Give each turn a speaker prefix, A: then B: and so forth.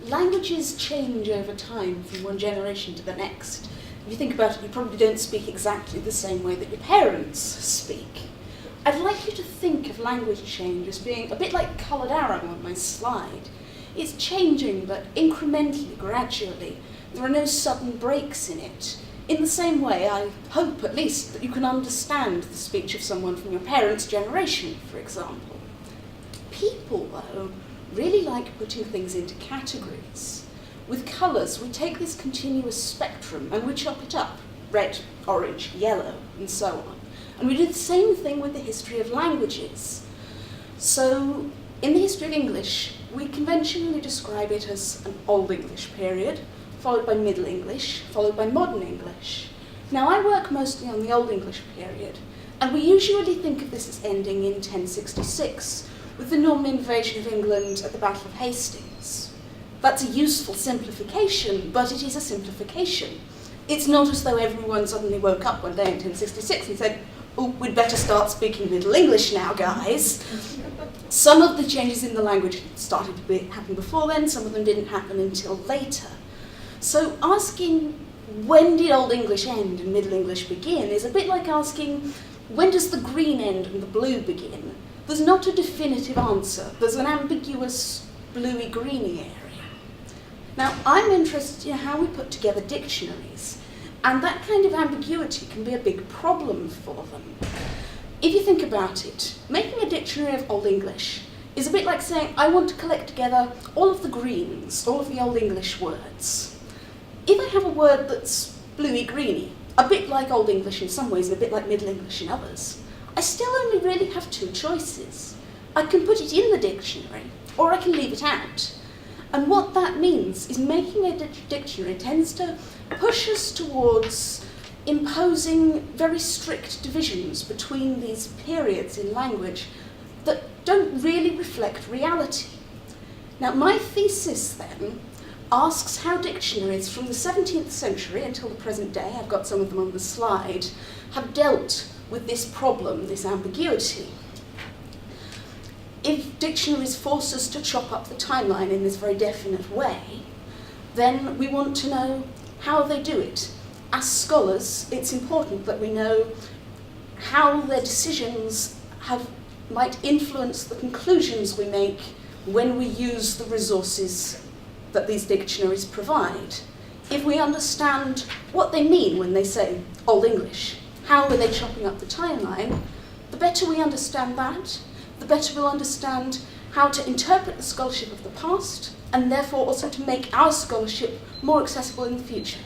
A: languages change over time from one generation to the next. If you think about it, you probably don't speak exactly the same way that your parents speak. I'd like you to think of language change as being a bit like coloured arrow on my slide. It's changing, but incrementally, gradually. There are no sudden breaks in it. In the same way, I hope at least that you can understand the speech of someone from your parents' generation, for example. People, though, really like putting things into categories. With colours, we take this continuous spectrum and we chop it up. Red, orange, yellow, and so on. And we do the same thing with the history of languages. So, in the history of English, we conventionally describe it as an Old English period, followed by Middle English, followed by Modern English. Now, I work mostly on the Old English period, and we usually think of this as ending in 1066, with the Norman invasion of England at the Battle of Hastings. That's a useful simplification, but it is a simplification. It's not as though everyone suddenly woke up one day in 1066 and said, "Oh, we'd better start speaking Middle English now, guys." Some of the changes in the language started to happen before then, some of them didn't happen until later. So asking, when did Old English end and Middle English begin, is a bit like asking, when does the green end and the blue begin? There's not a definitive answer. There's an ambiguous bluey-greeny area. Now, I'm interested in how we put together dictionaries, and that kind of ambiguity can be a big problem for them. If you think about it, making a dictionary of Old English is a bit like saying, I want to collect together all of the greens, all of the Old English words. If I have a word that's bluey-greeny, a bit like Old English in some ways and a bit like Middle English in others, I still only really have two choices. I can put it in the dictionary, or I can leave it out. And what that means is making a dictionary tends to push us towards imposing very strict divisions between these periods in language that don't really reflect reality. Now, my thesis then asks how dictionaries from the 17th century until the present day, I've got some of them on the slide, have dealt with this problem, this ambiguity. If dictionaries force us to chop up the timeline in this very definite way, then we want to know how they do it. As scholars, it's important that we know how their decisions might influence the conclusions we make when we use the resources that these dictionaries provide. If we understand what they mean when they say Old English, how are they chopping up the timeline, the better we understand that, the better we'll understand how to interpret the scholarship of the past, and therefore also to make our scholarship more accessible in the future.